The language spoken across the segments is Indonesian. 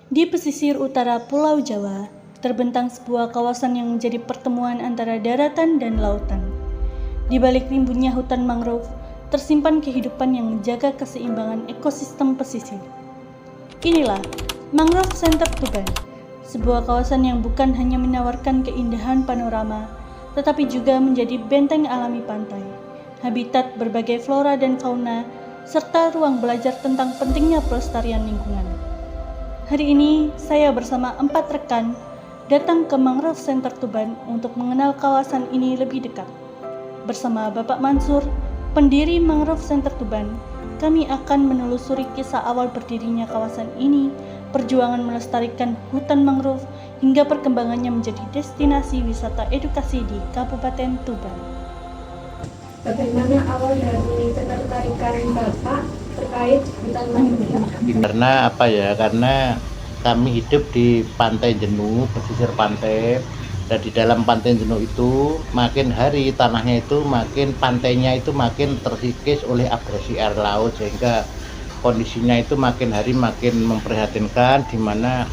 Di pesisir utara Pulau Jawa, terbentang sebuah kawasan yang menjadi pertemuan antara daratan dan lautan. Di balik rimbunnya hutan mangrove, tersimpan kehidupan yang menjaga keseimbangan ekosistem pesisir. Inilah Mangrove Center Tuban, sebuah kawasan yang bukan hanya menawarkan keindahan panorama, tetapi juga menjadi benteng alami pantai, habitat berbagai flora dan fauna, serta ruang belajar tentang pentingnya pelestarian lingkungan. Hari ini, saya bersama 4 rekan datang ke Mangrove Center Tuban untuk mengenal kawasan ini lebih dekat. Bersama Bapak Mansur, pendiri Mangrove Center Tuban, kami akan menelusuri kisah awal berdirinya kawasan ini, perjuangan melestarikan hutan mangrove, hingga perkembangannya menjadi destinasi wisata edukasi di Kabupaten Tuban. Bagaimana awal dari ketertarikan Bapak terkait hutan mangrove? Karena karena kami hidup di Pantai Jenuh, pesisir pantai, dan di dalam Pantai Jenuh itu makin hari tanahnya itu pantainya itu makin terkikis oleh abrasi air laut, sehingga kondisinya itu makin hari makin memprihatinkan, di mana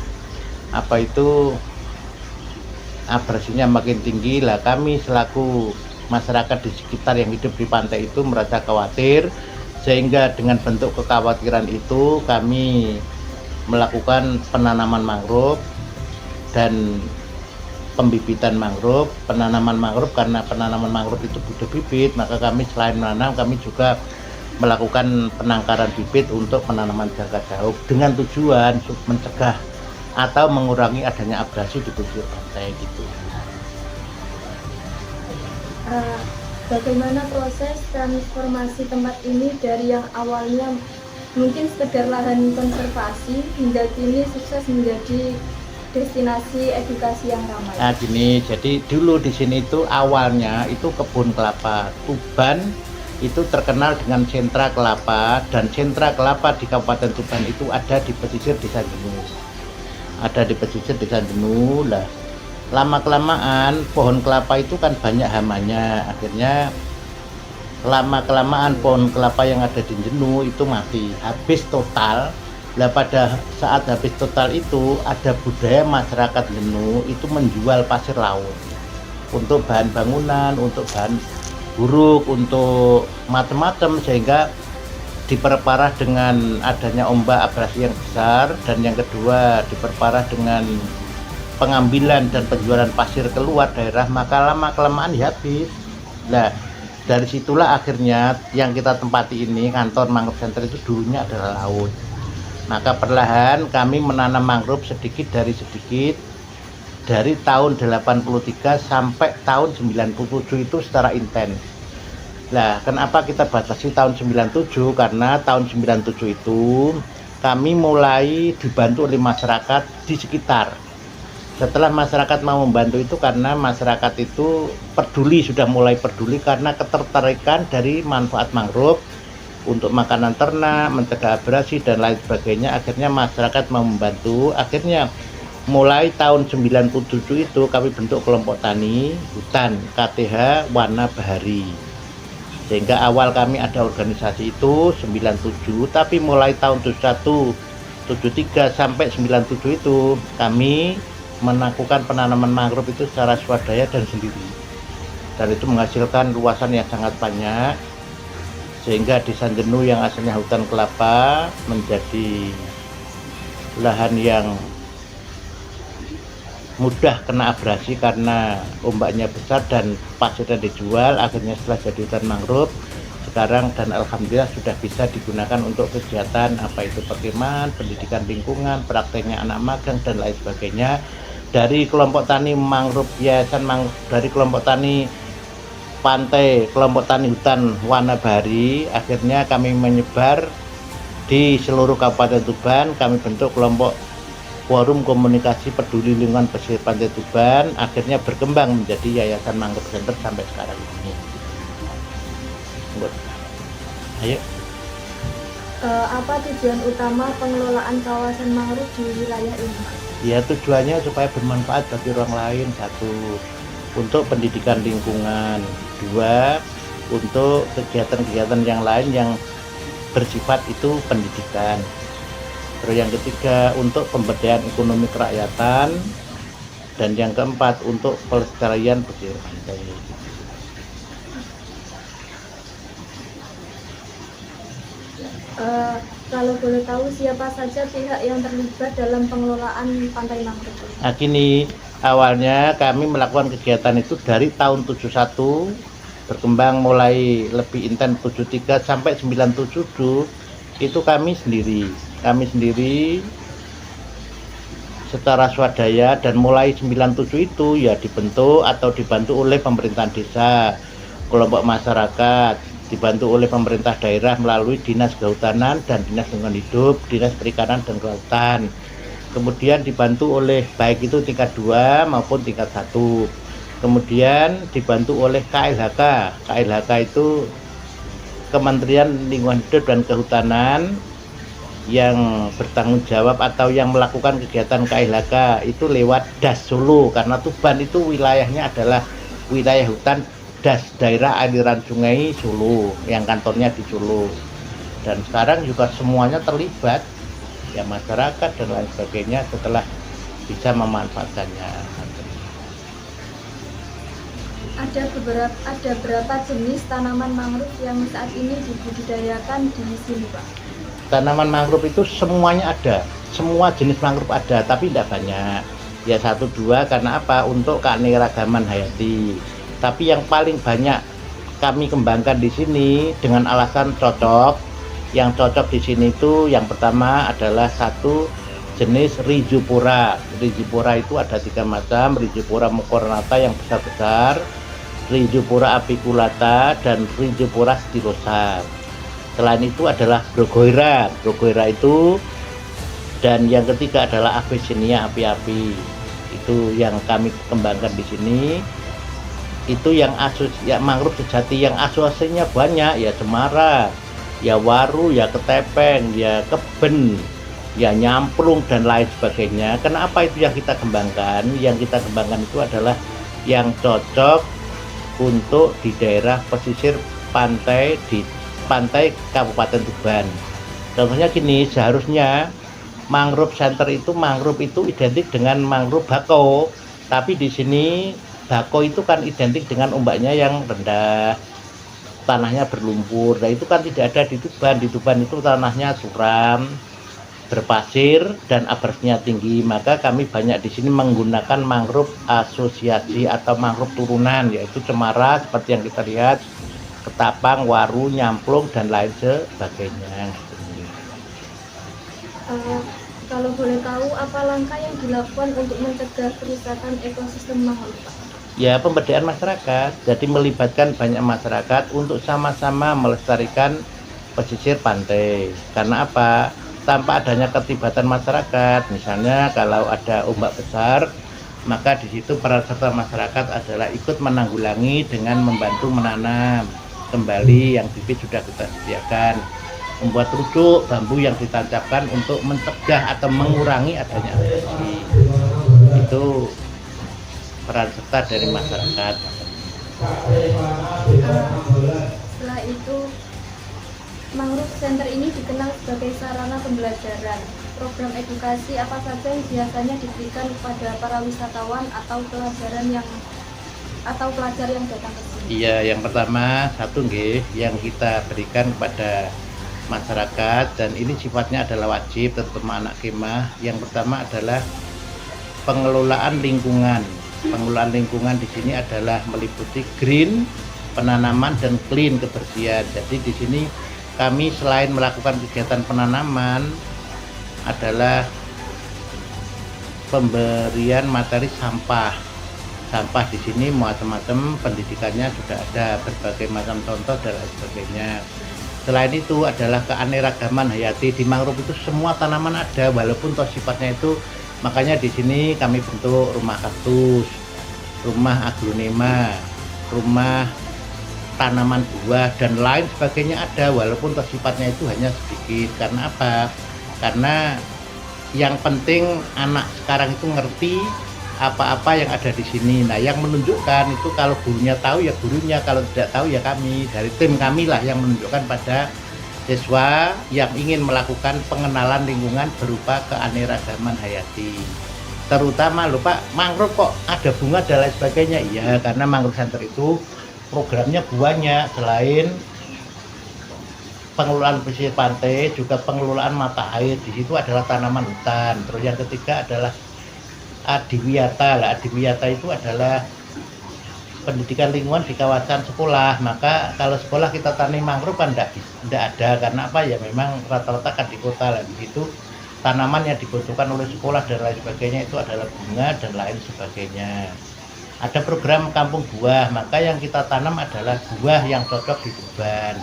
abrasinya makin tinggi. Lah kami selaku masyarakat di sekitar yang hidup di pantai itu merasa khawatir, sehingga dengan bentuk kekhawatiran itu kami melakukan penanaman mangrove dan pembibitan mangrove. Penanaman mangrove, karena penanaman mangrove itu butuh bibit, maka kami selain menanam, kami juga melakukan penangkaran bibit untuk penanaman jangka jauh dengan tujuan mencegah atau mengurangi adanya abrasi di pesisir pantai gitu. Bagaimana proses transformasi tempat ini dari yang awalnya mungkin sekedar lahan konservasi hingga kini sukses menjadi destinasi edukasi yang ramai? Nah gini, jadi dulu di sini itu awalnya itu kebun kelapa. Tuban itu terkenal dengan sentra kelapa, dan sentra kelapa di Kabupaten Tuban itu ada di pesisir Desa Jenuh. Ada di pesisir Desa Jenuh. Lah lama-kelamaan pohon kelapa itu kan banyak hamanya, akhirnya lama-kelamaan pohon kelapa yang ada di Jenuh itu mati, habis total. Lah pada saat habis total itu ada budaya masyarakat Jenuh itu menjual pasir laut untuk bahan bangunan, untuk bahan buruk, untuk macam-macam, sehingga diperparah dengan adanya ombak abrasi yang besar, dan yang kedua diperparah dengan pengambilan dan penjualan pasir keluar daerah, maka lama-kelamaan habis. Nah dari situlah akhirnya yang kita tempati ini, kantor Mangrove Center itu dulunya adalah laut. Maka perlahan kami menanam mangrove sedikit demi sedikit dari tahun 83 sampai tahun 97 itu secara intens. Nah kenapa kita batasi tahun 97? Karena tahun 97 itu kami mulai dibantu oleh masyarakat di sekitar. Setelah masyarakat mau membantu itu karena masyarakat itu sudah mulai peduli karena ketertarikan dari manfaat mangrove untuk makanan ternak, mencegah abrasi dan lain sebagainya. Akhirnya masyarakat mau membantu. Akhirnya mulai tahun 97 itu kami bentuk kelompok tani hutan KTH Wana Bahari, sehingga awal kami ada organisasi itu 97, tapi mulai tahun 71, 73 sampai 97 itu kami melakukan penanaman mangrove itu secara swadaya dan sendiri, dan itu menghasilkan luasan yang sangat banyak, sehingga Desa Jenuh yang asalnya hutan kelapa menjadi lahan yang mudah kena abrasi karena ombaknya besar dan pasirnya dijual. Akhirnya setelah jadi hutan mangrove sekarang, dan alhamdulillah sudah bisa digunakan untuk kegiatan itu perkemahan, pendidikan lingkungan, prakteknya anak magang dan lain sebagainya. Dari kelompok tani mangrove dari kelompok tani pantai, kelompok tani hutan Wana Bahari, akhirnya kami menyebar di seluruh Kabupaten Tuban. Kami bentuk kelompok Forum Komunikasi Peduli Lingkungan Pesisir Pantai Tuban, akhirnya berkembang menjadi Yayasan Mangrove Center sampai sekarang ini. Ayo. Apa tujuan utama pengelolaan kawasan mangrove di wilayah ini? Ya tujuannya supaya bermanfaat bagi orang lain. 1, untuk pendidikan lingkungan. 2, untuk kegiatan-kegiatan yang lain yang bersifat itu pendidikan. Terus yang ketiga untuk pemberdayaan ekonomi kerakyatan, dan yang keempat untuk pelestarian pesisir pantai. Kalau boleh tahu siapa saja pihak yang terlibat dalam pengelolaan pantai mangrove? Nah gini, awalnya kami melakukan kegiatan itu dari tahun 71, berkembang mulai lebih intens 73 sampai 97, itu kami sendiri secara swadaya, dan mulai 97 itu ya dibentuk atau dibantu oleh pemerintahan desa, kelompok masyarakat, dibantu oleh pemerintah daerah melalui Dinas Kehutanan dan Dinas Lingkungan Hidup, Dinas Perikanan dan Kelautan. Kemudian dibantu oleh baik itu tingkat 2 maupun tingkat 1. Kemudian dibantu oleh KLHK. KLHK itu Kementerian Lingkungan Hidup dan Kehutanan, yang bertanggung jawab atau yang melakukan kegiatan KLHK itu lewat DAS Solo, karena Tuban itu wilayahnya adalah wilayah hutan DAS, daerah aliran sungai Solo, yang kantornya di Solo. Dan sekarang juga semuanya terlibat, ya masyarakat dan lain sebagainya, setelah bisa memanfaatkannya. Ada berapa jenis tanaman mangrove yang saat ini dibudidayakan di sini, Pak? Tanaman mangrove itu semuanya ada, semua jenis mangrove ada, tapi tidak banyak. Ya 1-2, karena apa? Untuk keanekaragaman hayati. Tapi yang paling banyak kami kembangkan di sini dengan alasan cocok. Yang cocok di sini itu yang pertama adalah satu jenis Rhizopora. Rhizopora itu ada 3 macam: Rhizopora mucornata yang besar-besar, Rhizopora apiculata, dan Rhizopora stilosa. Selain itu adalah Brogoera. Brogoera itu, dan yang ketiga adalah Avicennia api-api. Itu yang kami kembangkan di sini. Itu yang ya mangrove sejati yang asosiasinya banyak, ya cemara, ya waru, ya ketepeng, ya keben, ya nyamplung dan lain sebagainya. Kenapa itu yang kita kembangkan? Yang kita kembangkan itu adalah yang cocok untuk di daerah pesisir pantai, di pantai Kabupaten Tuban. Contohnya gini, seharusnya mangrove center itu, mangrove itu identik dengan mangrove bako, tapi di sini bako itu kan identik dengan ombaknya yang rendah, tanahnya berlumpur. Nah itu kan tidak ada di Tuban. Di Tuban itu tanahnya suram, berpasir, dan abrasnya tinggi. Maka kami banyak di sini menggunakan mangrove asosiasi atau mangrove turunan, yaitu cemara seperti yang kita lihat, ketapang, waru, nyamplung, dan lain sebagainya. Kalau boleh tahu, apa langkah yang dilakukan untuk mencegah kerusakan ekosistem mangrove, Pak? Ya pemberdayaan masyarakat, jadi melibatkan banyak masyarakat untuk sama-sama melestarikan pesisir pantai. Karena apa? Tanpa adanya keterlibatan masyarakat, misalnya kalau ada ombak besar, maka di situ peran serta masyarakat adalah ikut menanggulangi dengan membantu menanam kembali yang bibit sudah kita sediakan, membuat trucuk bambu yang ditancapkan untuk mencegah atau mengurangi adanya erosi. Itu peran serta dari masyarakat. Setelah itu, mangrove center ini dikenal sebagai sarana pembelajaran. Program edukasi apa saja yang biasanya diberikan kepada para wisatawan atau pelajar yang datang ke sini? Iya, yang pertama satu yang kita berikan kepada masyarakat, dan ini sifatnya adalah wajib terutama anak kemah. Yang pertama adalah pengelolaan lingkungan. Pengelolaan lingkungan di sini adalah meliputi green, penanaman, dan clean, kebersihan. Jadi di sini kami selain melakukan kegiatan penanaman adalah pemberian materi sampah. Sampah di sini macam-macam, pendidikannya sudah ada, berbagai macam contoh dan lain sebagainya. Selain itu adalah keanekaragaman hayati. Di mangrove itu semua tanaman ada, walaupun toh sifatnya itu. Makanya di sini kami bentuk rumah kaktus, rumah aglonema, rumah tanaman buah, dan lain sebagainya ada, walaupun toh sifatnya itu hanya sedikit. Karena apa? Karena yang penting anak sekarang itu ngerti apa-apa yang ada di sini. Nah, yang menunjukkan itu kalau gurunya tahu ya gurunya, kalau tidak tahu ya kami, dari tim kami lah yang menunjukkan pada siswa yang ingin melakukan pengenalan lingkungan berupa keanekaragaman hayati. Terutama lho Pak, mangrove kok ada bunga dan lain sebagainya. Iya, karena mangrove center itu programnya banyak, selain pengelolaan pesisir pantai juga pengelolaan mata air. Di situ adalah tanaman hutan. Terus yang ketiga adalah adiwiyata. Lah, adiwiyata itu adalah pendidikan lingkungan di kawasan sekolah. Maka kalau sekolah kita tanam mangrove kan tidak ada, karena apa ya, memang rata-rata kan di kota lah. Di situ tanaman yang dibutuhkan oleh sekolah dan lain sebagainya itu adalah bunga dan lain sebagainya. Ada program kampung buah, maka yang kita tanam adalah buah yang cocok di Tuban.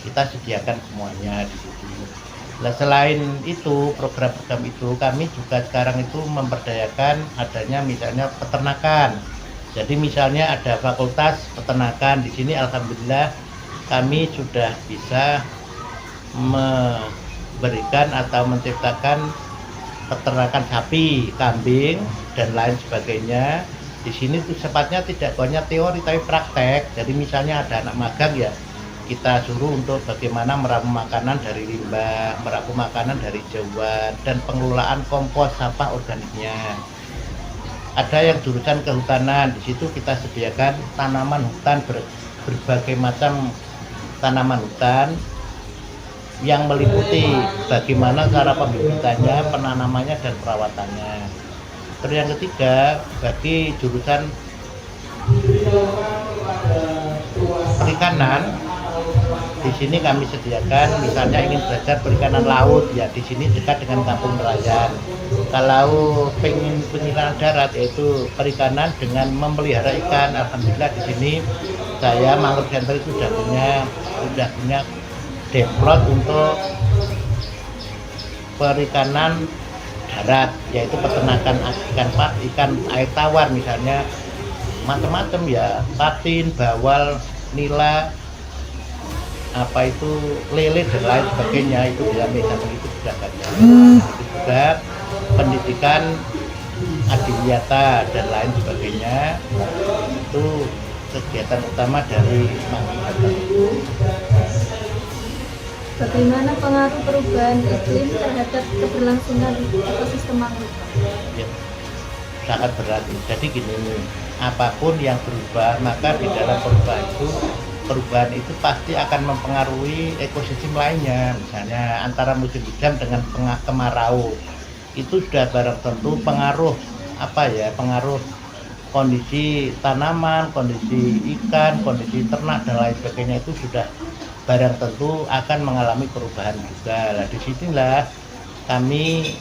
Kita sediakan semuanya di situ. Nah, selain itu, program-program itu kami juga sekarang itu memberdayakan adanya misalnya peternakan. Jadi misalnya ada fakultas peternakan di sini, alhamdulillah kami sudah bisa memberikan atau menciptakan peternakan sapi, kambing dan lain sebagainya. Di sini tuh sepatnya tidak hanya teori tapi praktek. Jadi misalnya ada anak magang ya, kita suruh untuk bagaimana meramu makanan dari limbah, meramu makanan dari jauhan, dan pengelolaan kompos sampah organiknya. Ada yang jurusan kehutanan, di situ kita sediakan tanaman hutan, berbagai macam tanaman hutan yang meliputi bagaimana cara pembibitannya, penanamannya, dan perawatannya. Terus yang ketiga, bagi jurusan perikanan, di sini kami sediakan misalnya ingin belajar perikanan laut, ya di sini dekat dengan kampung nelayan. Kalau pengen penyiaran darat, yaitu perikanan dengan memelihara ikan, alhamdulillah di sini saya Mangrove Center itu sudah punya develop untuk perikanan darat, yaitu peternakan ikan air tawar, misalnya macam-macam ya, patin, bawal, nila, apa itu lele dan lain sebagainya, itu dalam medan itu sudah banyak. Itu juga pendidikan adiwiyata dan lain sebagainya, itu kegiatan utama dari Mangrove. Bagaimana pengaruh perubahan iklim terhadap keberlangsungan ekosistem mangrove? Ya, sangat berarti. Jadi gini, apapun yang berubah, maka di dalam perubahan itu pasti akan mempengaruhi ekosistem lainnya. Misalnya antara musim hujan dengan kemarau, itu sudah barang tentu pengaruh pengaruh kondisi tanaman, kondisi ikan, kondisi ternak dan lain sebagainya, itu sudah barang tentu akan mengalami perubahan juga. Nah, disinilah kami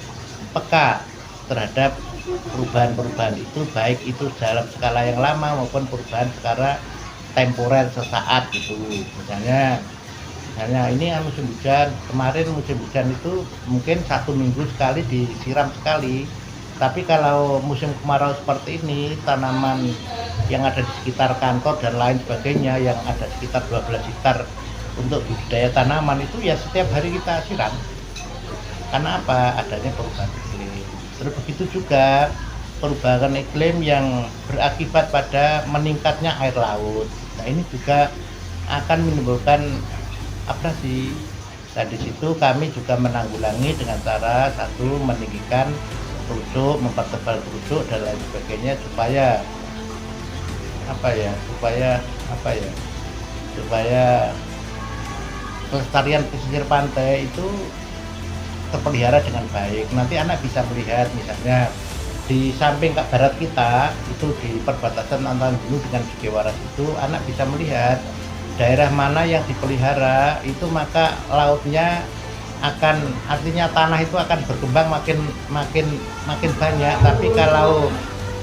peka terhadap perubahan-perubahan itu, baik itu dalam skala yang lama maupun perubahan secara temporer sesaat gitu. Misalnya ini musim hujan, kemarin musim hujan itu mungkin 1 minggu sekali disiram sekali. Tapi kalau musim kemarau seperti ini, tanaman yang ada di sekitar kantor dan lain sebagainya yang ada sekitar 12 hektar untuk budidaya tanaman itu ya setiap hari kita siram. Karena apa? Adanya perubahan iklim. Terus begitu juga perubahan iklim yang berakibat pada meningkatnya air laut. Nah, ini juga akan menimbulkan abrasi. Nah, di situ kami juga menanggulangi dengan cara satu, meninggikan rusuk, mempertebal rusuk dan lain sebagainya supaya pelestarian pesisir pantai itu terpelihara dengan baik. Nanti anak bisa melihat misalnya di samping barat kita itu di perbatasan antara Gunung dengan Sugiwaras itu, anak bisa melihat daerah mana yang dipelihara itu, maka lautnya artinya tanah itu akan berkembang makin banyak. Tapi kalau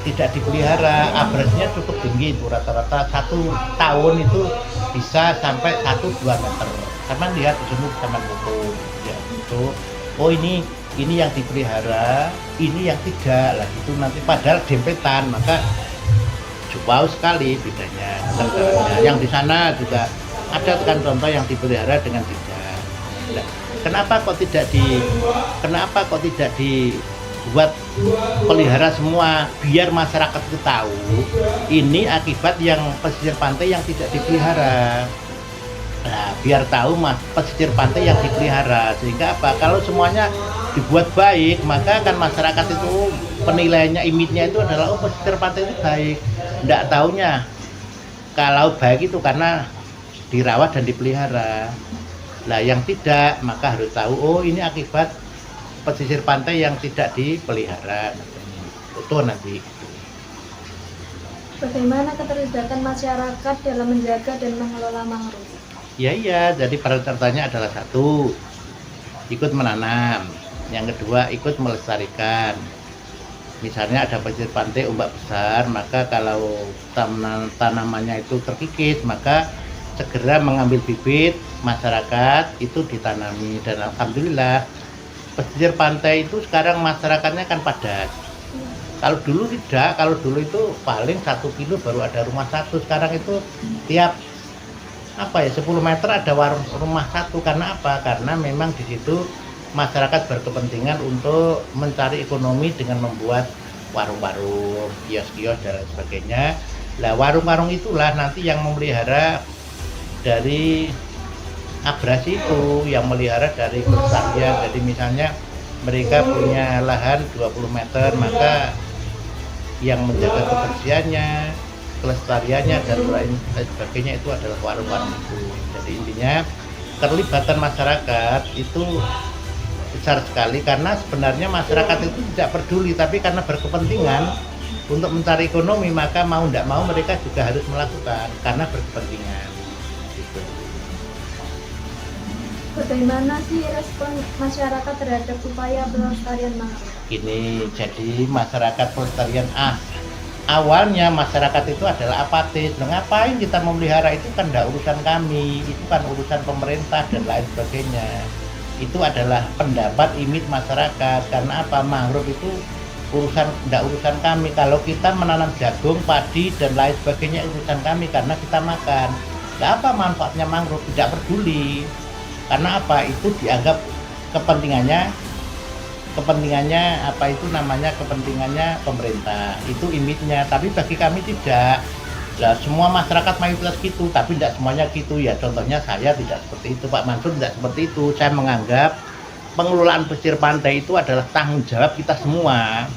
tidak dipelihara, abrasinya cukup tinggi, itu rata-rata 1 tahun itu bisa sampai 1-2 meter. Karena lihat di sini sama foto ya, itu ini yang dipelihara, ini yang tidak lah, itu nanti padahal dempetan, maka jauh sekali bedanya. Yang di sana juga ada kan contoh yang dipelihara dengan tidak. Nah, kenapa kok tidak dibuat pelihara semua, biar masyarakat itu tahu ini akibat yang pesisir pantai yang tidak dipelihara. Nah, biar tahu pesisir pantai yang dipelihara. Sehingga apa? Kalau semuanya dibuat baik, maka kan masyarakat itu penilaiannya, image-nya itu adalah oh pesisir pantai itu baik. Tidak taunya kalau baik itu karena dirawat dan dipelihara. Nah yang tidak, maka harus tahu oh ini akibat pesisir pantai yang tidak dipelihara. Itu nanti. Bagaimana keterlibatan masyarakat dalam menjaga dan mengelola mangrove? Iya, jadi peran-perannya adalah satu, ikut menanam. Yang kedua, ikut melestarikan. Misalnya ada pesisir pantai ombak besar, maka kalau tanamannya itu terkikis, maka segera mengambil bibit masyarakat itu ditanami. Dan alhamdulillah pesisir pantai itu sekarang masyarakatnya kan padat. Kalau dulu tidak, kalau dulu itu paling 1 kilo baru ada rumah satu. Sekarang itu tiap 10 meter ada warung rumah satu. Karena apa? Karena memang di situ masyarakat berkepentingan untuk mencari ekonomi dengan membuat warung-warung, kios-kios dan lain sebagainya. Nah, warung-warung itulah nanti yang memelihara dari abrasi itu, yang melihara dari kelestarian. Jadi misalnya mereka punya lahan 20 meter, maka yang menjaga kebersihannya, kelestariannya dan lain sebagainya itu adalah warung-warung itu. Jadi intinya keterlibatan masyarakat itu besar sekali, karena sebenarnya masyarakat itu tidak peduli, tapi karena berkepentingan untuk mencari ekonomi, maka mau tidak mau mereka juga harus melakukan karena berkepentingan. Gitu. Bagaimana sih respon masyarakat terhadap upaya pelestarian mangrove? Ini jadi masyarakat pelestarian awalnya masyarakat itu adalah apatis. Ngapain kita memelihara, itu kan tidak urusan kami, itu kan urusan pemerintah dan lain sebagainya. Itu adalah pendapat image masyarakat. Karena apa? Mangrove itu tidak urusan kami. Kalau kita menanam jagung, padi dan lain sebagainya urusan kami karena kita makan. Apa manfaatnya mangrove? Tidak peduli. Karena apa? Itu dianggap kepentingannya kepentingannya pemerintah, itu image-nya. Tapi bagi kami tidak. Nah, semua masyarakat mayoritas gitu, tapi tidak semuanya gitu ya. Contohnya saya tidak seperti itu, Pak Mansur tidak seperti itu. Saya menganggap pengelolaan pesisir pantai itu adalah tanggung jawab kita semua.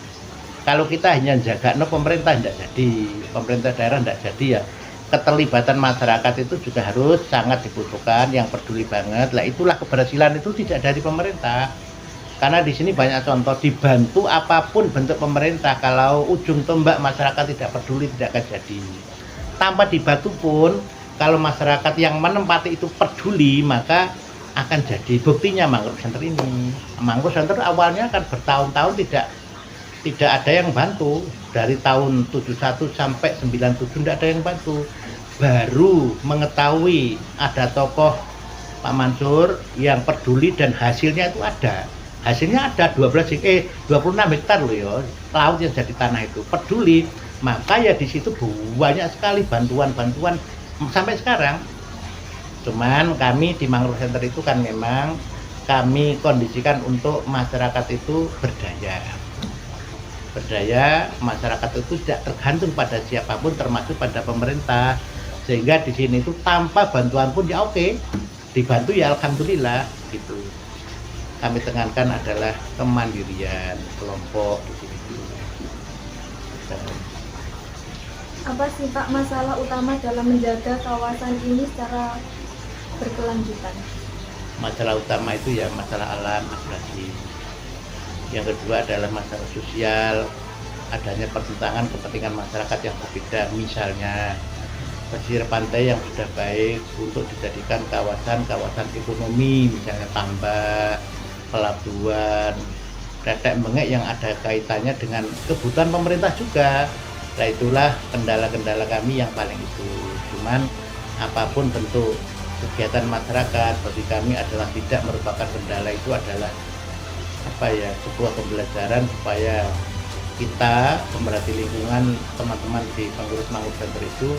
Kalau kita hanya jaga pemerintah tidak jadi, pemerintah daerah tidak jadi ya. Keterlibatan masyarakat itu juga harus sangat dibutuhkan, yang peduli banget. Lah itulah keberhasilan itu tidak dari pemerintah. Karena di sini banyak contoh dibantu apapun bentuk pemerintah, kalau ujung tombak masyarakat tidak peduli tidak akan jadi. Tanpa dibantu pun kalau masyarakat yang menempati itu peduli, maka akan jadi. Buktinya Mangrove Center ini. Mangrove Center awalnya kan bertahun-tahun tidak ada yang bantu. Dari tahun 71 sampai 97 tidak ada yang bantu. Baru mengetahui ada tokoh Pak Mansur yang peduli dan hasilnya itu ada. Hasilnya ada 26 hektar loh ya, laut yang jadi tanah itu. Peduli, maka ya di situ banyak sekali bantuan-bantuan sampai sekarang. Cuman kami di Mangrove Center itu kan memang kami kondisikan untuk masyarakat itu berdaya. Berdaya, masyarakat itu tidak tergantung pada siapapun, termasuk pada pemerintah. Sehingga di sini itu tanpa bantuan pun ya oke, dibantu ya alhamdulillah gitu. Kami tekankan adalah kemandirian kelompok di sini. Apa sih Pak masalah utama dalam menjaga kawasan ini secara berkelanjutan? Masalah utama itu ya masalah alam, abrasi. Yang kedua adalah masalah sosial, adanya pertentangan kepentingan masyarakat yang berbeda. Misalnya pesisir pantai yang sudah baik untuk dijadikan kawasan ekonomi, misalnya tambak, pelabuhan, tetek bengek yang ada kaitannya dengan kebutuhan pemerintah juga. Nah itulah kendala-kendala kami yang paling itu. Cuman apapun bentuk kegiatan masyarakat bagi kami adalah tidak merupakan kendala, itu adalah sebuah pembelajaran supaya kita pemerhati lingkungan, teman-teman di pengurus Mangrove Center itu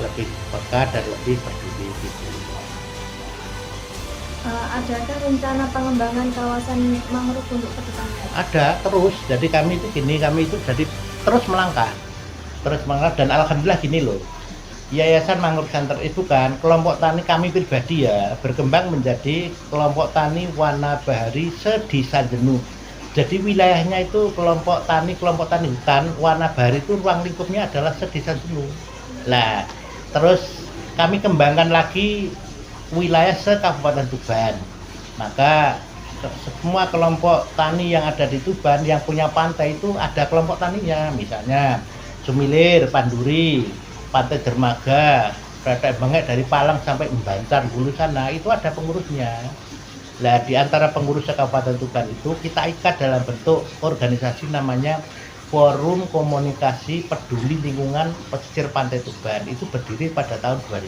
lebih peka dan lebih peduli gitu. Adakah rencana pengembangan kawasan mangrove untuk kedepannya? Ada terus, jadi kami itu jadi terus melangkah dan alhamdulillah gini loh, Yayasan Mangrove Center itu kan kelompok tani kami pribadi ya berkembang menjadi kelompok tani Wana Bahari Sedesa Jenuh. Jadi wilayahnya itu kelompok tani hutan Wana Bahari itu ruang lingkupnya adalah Sedesa Jenuh. Nah, terus kami kembangkan lagi wilayah se-Kabupaten Tuban. Maka semua kelompok tani yang ada di Tuban yang punya pantai itu ada kelompok taninya, misalnya Sumilir, Panduri, Pantai Dermaga, Kretek Bengek dari Palang sampai Membancar Hulu sana itu ada pengurusnya. Nah, di antara pengurus Kabupaten Tuban itu kita ikat dalam bentuk organisasi namanya Forum Komunikasi Peduli Lingkungan Pesisir Pantai Tuban. Itu berdiri pada tahun 2000.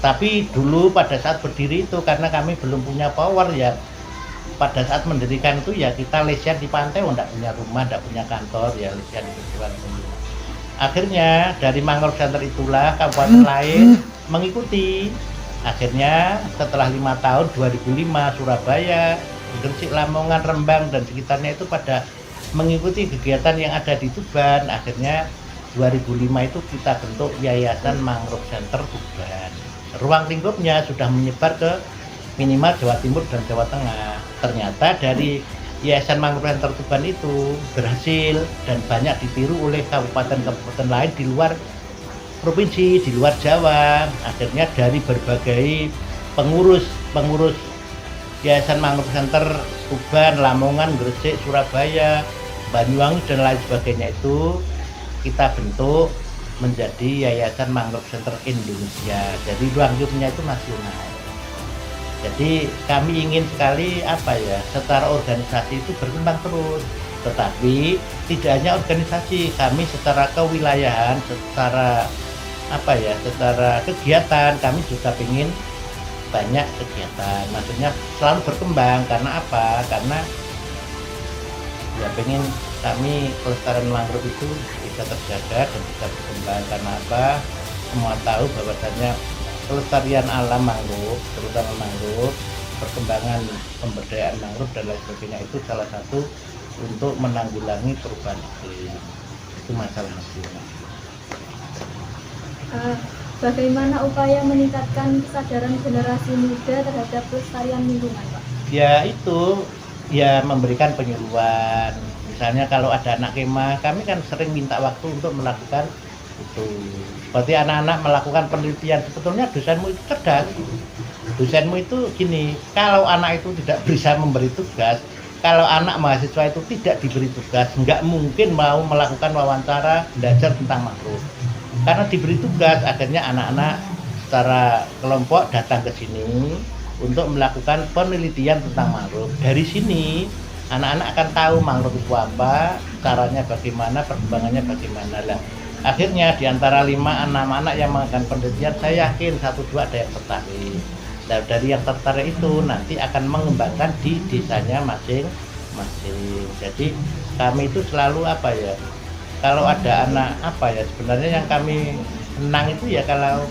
Tapi dulu pada saat berdiri itu karena kami belum punya power ya, pada saat mendirikan itu ya kita lesian di pantai, enggak punya rumah, enggak punya kantor, ya lesian di pesisir dulu. Akhirnya dari Mangrove Center itulah kabupaten lain mengikuti. Akhirnya setelah 5 tahun 2005 Surabaya, Gresik, Lamongan, Rembang dan sekitarnya itu pada mengikuti kegiatan yang ada di Tuban. Akhirnya 2005 itu kita bentuk Yayasan Mangrove Center Tuban. Ruang lingkupnya sudah menyebar ke minimal Jawa Timur dan Jawa Tengah. Ternyata dari Yayasan Mangrove Center Tuban itu berhasil dan banyak ditiru oleh kabupaten-kabupaten lain di luar provinsi, di luar Jawa. Akhirnya dari berbagai pengurus Yayasan Mangrove Center Tuban, Lamongan, Gresik, Surabaya, Banyuwangi dan lain sebagainya itu kita bentuk menjadi Yayasan Mangrove Center Indonesia. Jadi ruang lingkupnya itu nasional. Jadi kami ingin sekali secara organisasi itu berkembang terus. Tetapi tidak hanya organisasi, kami secara kewilayahan, secara kegiatan kami juga ingin banyak kegiatan. Maksudnya selalu berkembang karena apa? Karena ya pengen kami kelestarian mangrove itu bisa terjaga dan bisa berkembang. Karena apa? Semua tahu bahwasanya kelestarian alam mangrove, terutama mangrove, perkembangan pemberdayaan mangrove dan lain sebagainya itu salah satu untuk menanggulangi perubahan iklim. Itu masalah nasional. Bagaimana upaya meningkatkan kesadaran generasi muda terhadap pelestarian lingkungan, Pak? Ya itu, ya memberikan penyuluhan. Misalnya kalau ada anak kemah, kami kan sering minta waktu untuk melakukan itu. Seperti anak-anak melakukan penelitian, sebetulnya dosenmu itu cerdas. Dosenmu itu gini, kalau anak itu tidak bisa memberi tugas, kalau anak mahasiswa itu tidak diberi tugas, nggak mungkin mau melakukan wawancara belajar tentang mangrove. Karena diberi tugas, akhirnya anak-anak secara kelompok datang ke sini untuk melakukan penelitian tentang mangrove. Dari sini anak-anak akan tahu mangrove itu apa, caranya bagaimana, perkembangannya bagaimana lah. Akhirnya di antara 5-6 anak yang melakukan penelitian, saya yakin 1-2 ada yang tertarik. Dan dari yang tertarik itu nanti akan mengembangkan di desanya masing-masing. Jadi kami itu selalu kalau ada anak sebenarnya yang kami senang itu ya kalau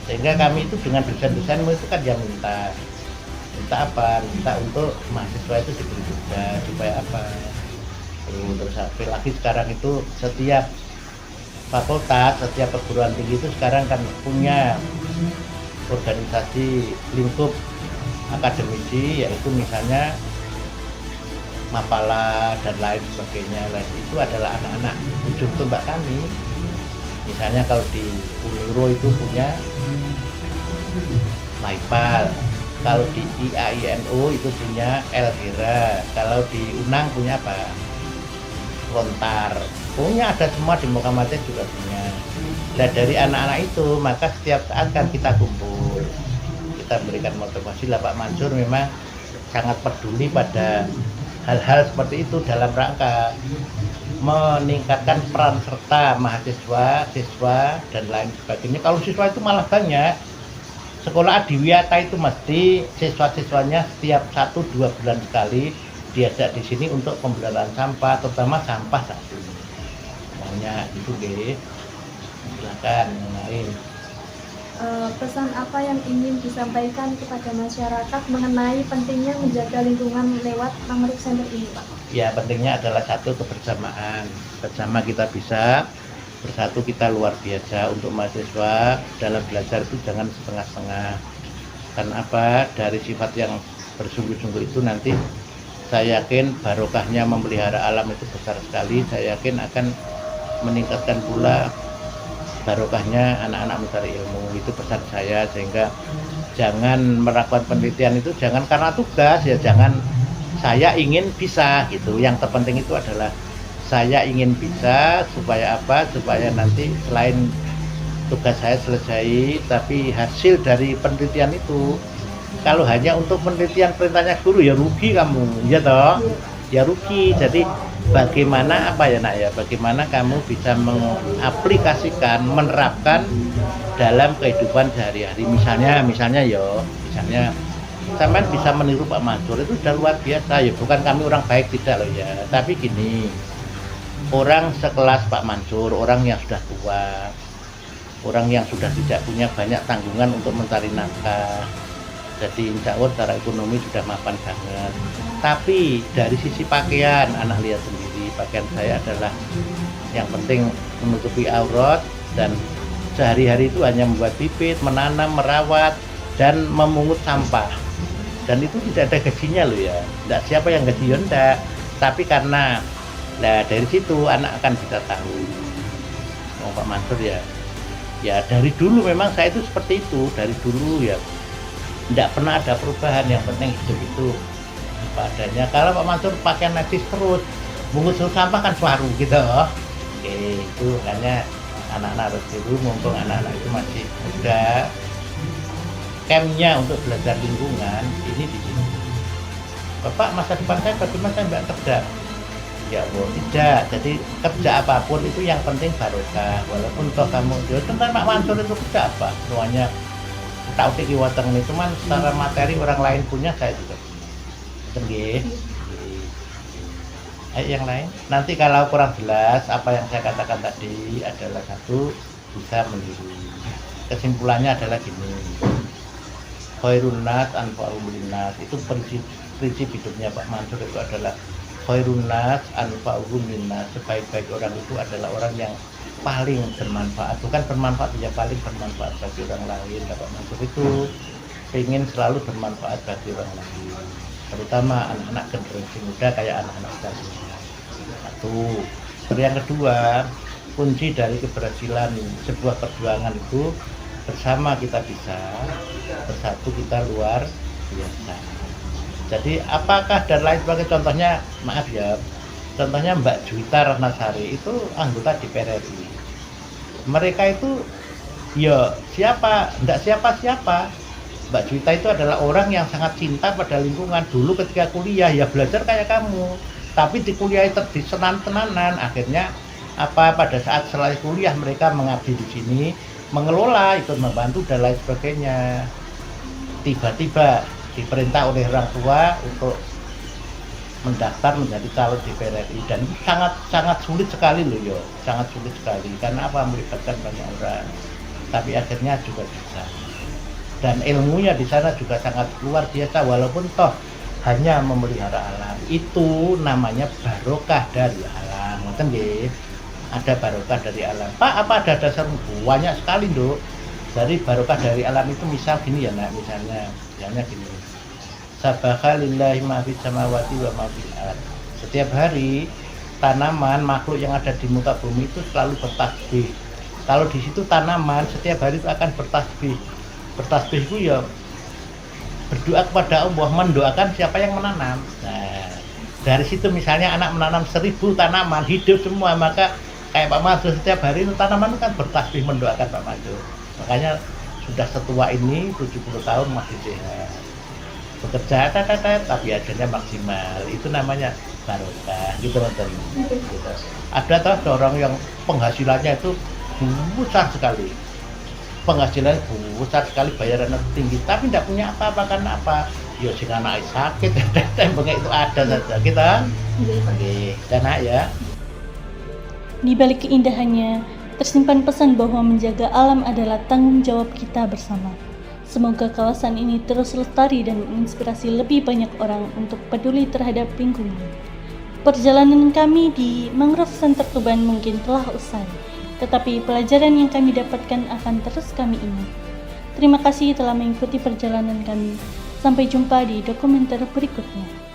sehingga kami itu dengan dosen-dosenmu itu kan yang minta untuk mahasiswa itu diberi tugas supaya terus lagi sekarang itu setiap fakultas, setiap perguruan tinggi itu sekarang kan punya organisasi lingkup akademisi, yaitu misalnya Mapala dan lain sebagainya. Itu adalah anak-anak ujung tombak kami. Misalnya kalau di Uniro itu punya Maipal, kalau di IAINO itu punya Elvira, kalau di Unang punya Lontar, punya ada semua, di Muhammadiyah juga punya. Dan dari anak-anak itu maka setiap saat kan kita kumpul, kita berikan motivasi lah. Pak Mansur memang sangat peduli pada hal-hal seperti itu dalam rangka meningkatkan peran serta mahasiswa, siswa dan lain sebagainya. Kalau siswa itu malah banyak. Sekolah Adiwiyata itu mesti siswa-siswanya setiap 1-2 bulan sekali diajak di sini untuk pembelajaran sampah, terutama sampah satu. Maunya itu silakan yang lain. Pesan apa yang ingin disampaikan kepada masyarakat mengenai pentingnya menjaga lingkungan lewat Mangrove Center ini, Pak? Ya, pentingnya adalah satu, kebersamaan. Bersama kita bisa bersatu kita luar biasa. Untuk mahasiswa dalam belajar itu jangan setengah-setengah. Karena apa? Dari sifat yang bersungguh-sungguh itu nanti saya yakin barokahnya memelihara alam itu besar sekali. Saya yakin akan meningkatkan pula barokahnya anak-anak mencari ilmu. Itu pesan saya. Sehingga jangan melakukan penelitian itu jangan karena tugas ya, jangan saya ingin bisa gitu. Yang terpenting itu adalah saya ingin bisa supaya apa? Supaya nanti selain tugas saya selesai, tapi hasil dari penelitian itu kalau hanya untuk penelitian perintahnya guru ya rugi kamu, ya toh? Ya rugi. Jadi bagaimana apa ya nak ya? Bagaimana kamu bisa mengaplikasikan, menerapkan dalam kehidupan sehari-hari. Misalnya sampean bisa meniru Pak Mansur itu udah luar biasa ya. Bukan kami orang baik tidak loh ya. Tapi gini, orang sekelas Pak Mansur, orang yang sudah tua, orang yang sudah tidak punya banyak tanggungan untuk mencari nafkah, jadi insya Allah secara ekonomi sudah mapan banget. Tapi dari sisi pakaian, anak lihat sendiri, pakaian saya adalah yang penting menutupi aurat, dan sehari-hari itu hanya membuat bibit, menanam, merawat, dan memungut sampah. Dan itu tidak ada gajinya loh ya, tidak siapa yang gaji enggak. Tapi karena dari situ anak akan bisa tahu, oh Pak Mansur ya dari dulu memang saya itu seperti itu, dari dulu ya tidak pernah ada perubahan. Yang penting hidup itu apa adanya. Kalau Pak Mansur pakai netis terus mungut sampah kan suaru gitu. Oke, itu hanya anak-anak harus dulu, mumpung anak-anak itu masih muda, campnya untuk belajar lingkungan ini di sini. Bapak, masa depan saya bagaimana, saya nggak kerja? Ya Allah, tidak. Jadi kerja apapun itu yang penting barokah. Walaupun toh kamu tentang Pak Mansur itu kerja apa? Semuanya tahu tiki wateng ini, cuman secara materi orang lain punya, saya juga punya. Betul. Ayo yang lain. Nanti kalau kurang jelas apa yang saya katakan tadi adalah satu, bisa meniru. Kesimpulannya adalah gini. Khairun nas anfa'uhum linnas. Itu prinsip hidupnya Pak Mansur itu adalah khairun nas anfa'uhum linnas. Sebaik-baik orang itu adalah orang yang paling bermanfaat, bukan bermanfaat ya, paling bermanfaat bagi orang lain. Pak Mansur itu ingin selalu bermanfaat bagi orang lain, terutama anak-anak generasi muda kayak anak-anak sekarang. Satu. Yang kedua, kunci dari keberhasilan sebuah perjuangan itu bersama kita bisa, bersatu kita luar biasa. Jadi apakah dan lain sebagainya, contohnya maaf ya, contohnya Mbak Juwita Ratnasari itu anggota DPR RI. Mereka itu ya enggak siapa-siapa. Mbak Juwita itu adalah orang yang sangat cinta pada lingkungan. Dulu ketika kuliah ya belajar kayak kamu, tapi di kuliah itu disenan-senanan. Akhirnya pada saat selesai kuliah mereka mengabdi di sini, mengelola, ikut membantu dan lain sebagainya. Tiba-tiba diperintah oleh orang tua untuk mendaftar menjadi calon DPR RI, dan sangat sulit sekali loh yo, sangat sulit sekali. Karena apa? Melibatkan banyak orang, tapi akhirnya juga bisa. Dan ilmunya di sana juga sangat luar biasa, walaupun toh hanya memelihara alam. Itu namanya barokah dari alam. Ngerti nggih? Ada barokah dari alam. Pak, apa ada dasar? Banyak sekali, Nduk. Dari barokah dari alam itu misal gini ya, Nak, misalnya gini. Sabbaha lillahi ma fis samawati wa ma fil ardh. Setiap hari tanaman, makhluk yang ada di muka bumi itu selalu bertasbih. Kalau di situ tanaman setiap hari itu akan bertasbih. Bertasbih itu ya berdoa kepada Allah, mendoakan siapa yang menanam. Nah, dari situ misalnya anak menanam 1000 tanaman, hidup semua, maka kayak Pak Mansur setiap hari itu tanaman itu kan bertasbih mendoakan Pak Mansur. Makanya sudah setua ini 70 tahun masih sehat. Bekerja tapi hasilnya maksimal. Itu namanya barokah gitu teman-teman. Gitu. Ada orang yang penghasilannya itu besar sekali. Penghasilan besar sekali, bayaran tinggi, tapi tidak punya apa-apa. Karena apa? Ya sing anak sakit, tembengnya itu ada saja kita. Oke, dan ya. Di balik keindahannya, tersimpan pesan bahwa menjaga alam adalah tanggung jawab kita bersama. Semoga kawasan ini terus lestari dan menginspirasi lebih banyak orang untuk peduli terhadap lingkungan. Perjalanan kami di Mangrove Center Tuban mungkin telah usai. tetapi pelajaran yang kami dapatkan akan terus kami ingat. Terima kasih telah mengikuti perjalanan kami. Sampai jumpa di dokumenter berikutnya.